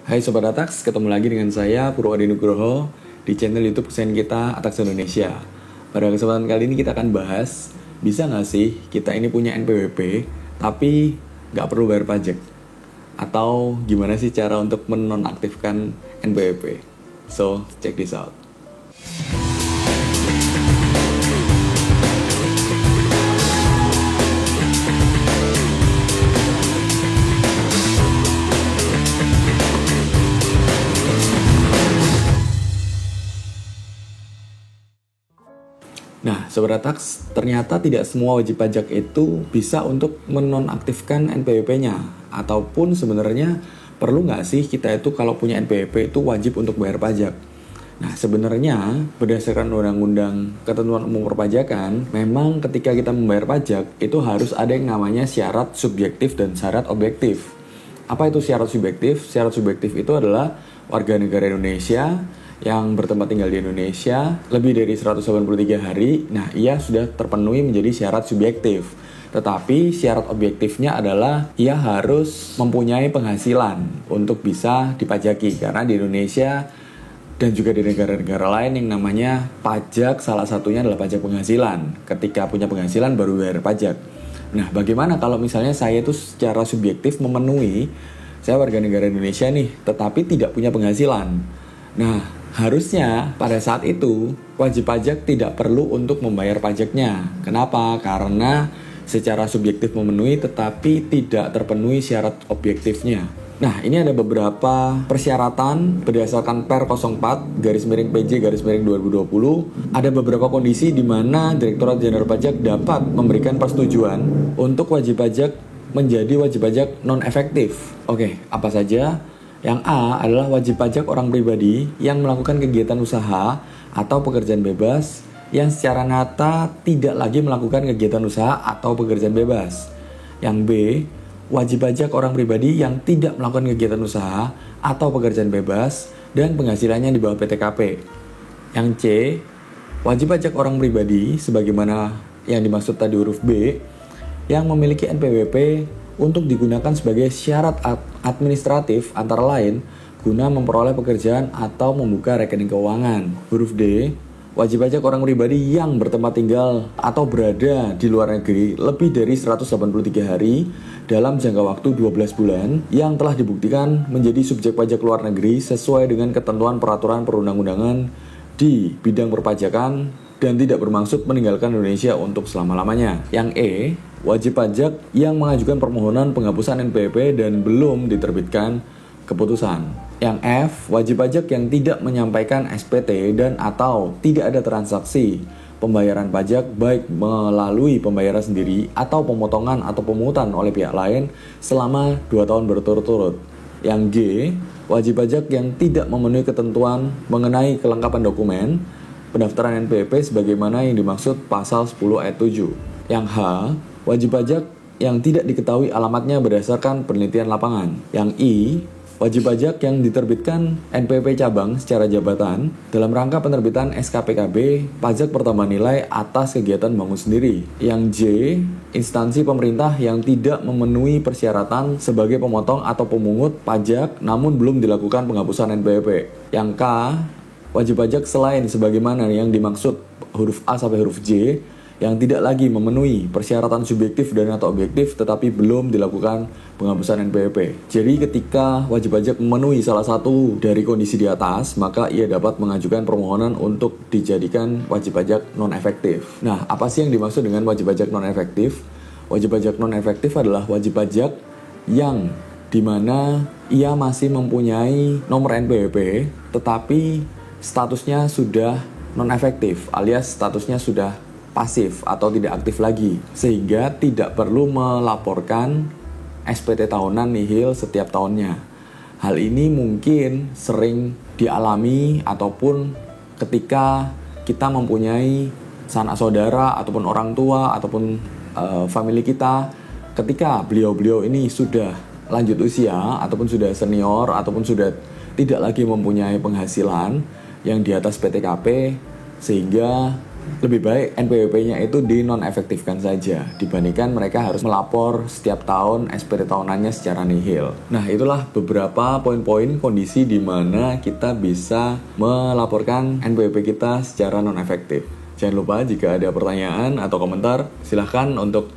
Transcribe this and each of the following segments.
Hai Sobat Atax, ketemu lagi dengan saya Purwadi Nugroho di channel YouTube kesayangan kita Atax Indonesia. Pada kesempatan kali ini kita akan bahas, bisa nggak sih kita ini punya NPWP tapi nggak perlu bayar pajak? Atau gimana sih cara untuk menonaktifkan NPWP? So, check this out. Nah, Sobat Atax, ternyata tidak semua wajib pajak itu bisa untuk menonaktifkan NPWP-nya. Ataupun sebenarnya perlu nggak sih kita itu kalau punya NPWP itu wajib untuk bayar pajak? Nah, sebenarnya berdasarkan Undang-Undang Ketentuan Umum Perpajakan, memang ketika kita membayar pajak itu harus ada yang namanya syarat subjektif dan syarat objektif. Apa itu syarat subjektif? Syarat subjektif itu adalah warga negara Indonesia yang bertempat tinggal di Indonesia lebih dari 183 hari, nah ia sudah terpenuhi menjadi syarat subjektif. Tetapi syarat objektifnya adalah ia harus mempunyai penghasilan untuk bisa dipajaki. Karena di Indonesia dan juga di negara-negara lain yang namanya pajak, salah satunya adalah pajak penghasilan. Ketika punya penghasilan baru bayar pajak. Nah, bagaimana kalau misalnya saya itu secara subjektif memenuhi, saya warga negara Indonesia nih, tetapi tidak punya penghasilan. Nah, harusnya pada saat itu wajib pajak tidak perlu untuk membayar pajaknya. Kenapa? Karena secara subjektif memenuhi tetapi tidak terpenuhi syarat objektifnya. Nah, ini ada beberapa persyaratan berdasarkan Per 04/PJ/2020. Ada beberapa kondisi di mana Direktorat Jenderal Pajak dapat memberikan persetujuan untuk wajib pajak menjadi wajib pajak non-efektif. Oke, apa saja? Yang A adalah wajib pajak orang pribadi yang melakukan kegiatan usaha atau pekerjaan bebas yang secara nyata tidak lagi melakukan kegiatan usaha atau pekerjaan bebas. Yang B, wajib pajak orang pribadi yang tidak melakukan kegiatan usaha atau pekerjaan bebas dan penghasilannya di bawah PTKP. Yang C, wajib pajak orang pribadi sebagaimana yang dimaksud tadi huruf B yang memiliki NPWP untuk digunakan sebagai syarat administratif antara lain guna memperoleh pekerjaan atau membuka rekening keuangan. Huruf D, wajib pajak orang pribadi yang bertempat tinggal atau berada di luar negeri lebih dari 183 hari dalam jangka waktu 12 bulan yang telah dibuktikan menjadi subjek pajak luar negeri sesuai dengan ketentuan peraturan perundang-undangan di bidang perpajakan dan tidak bermaksud meninggalkan Indonesia untuk selama-lamanya. Yang E, wajib pajak yang mengajukan permohonan penghapusan NPWP dan belum diterbitkan keputusan. Yang F, wajib pajak yang tidak menyampaikan SPT dan atau tidak ada transaksi pembayaran pajak baik melalui pembayaran sendiri atau pemotongan atau pemungutan oleh pihak lain selama 2 tahun berturut-turut. Yang G, wajib pajak yang tidak memenuhi ketentuan mengenai kelengkapan dokumen pendaftaran NPWP sebagaimana yang dimaksud pasal 10 ayat 7. Yang H, wajib pajak yang tidak diketahui alamatnya berdasarkan penelitian lapangan. Yang I, wajib pajak yang diterbitkan NPWP cabang secara jabatan dalam rangka penerbitan SKPKB pajak pertambahan nilai atas kegiatan bangun sendiri. Yang J, instansi pemerintah yang tidak memenuhi persyaratan sebagai pemotong atau pemungut pajak namun belum dilakukan penghapusan NPWP. Yang K, wajib pajak selain sebagaimana yang dimaksud huruf A sampai huruf J yang tidak lagi memenuhi persyaratan subjektif dan atau objektif tetapi belum dilakukan penghapusan NPWP. Jadi ketika wajib pajak memenuhi salah satu dari kondisi di atas, maka ia dapat mengajukan permohonan untuk dijadikan wajib pajak non-efektif. Nah, apa sih yang dimaksud dengan wajib pajak non-efektif? Wajib pajak non-efektif adalah wajib pajak yang dimana ia masih mempunyai nomor NPWP tetapi statusnya sudah non-efektif alias statusnya sudah pasif atau tidak aktif lagi sehingga tidak perlu melaporkan SPT tahunan nihil setiap tahunnya. Hal ini mungkin sering dialami ataupun ketika kita mempunyai sanak saudara ataupun orang tua ataupun family kita ketika beliau-beliau ini sudah lanjut usia ataupun sudah senior ataupun sudah tidak lagi mempunyai penghasilan yang di atas PTKP sehingga Lebih baik NPWP-nya itu dinonefektifkan saja dibandingkan mereka harus melapor setiap tahun SPT tahunannya secara nihil. Nah, itulah beberapa poin-poin kondisi di mana kita bisa melaporkan NPWP kita secara non-efektif. Jangan lupa jika ada pertanyaan atau komentar, silahkan untuk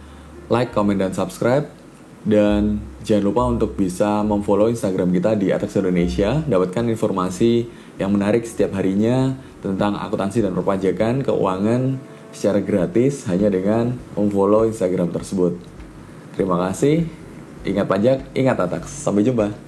like, comment, dan subscribe. Dan jangan lupa untuk bisa memfollow Instagram kita di @tax_indonesia, dapatkan informasi yang menarik setiap harinya tentang akuntansi dan perpajakan, keuangan secara gratis hanya dengan memfollow Instagram tersebut. Terima kasih, ingat pajak, ingat tax. Sampai jumpa.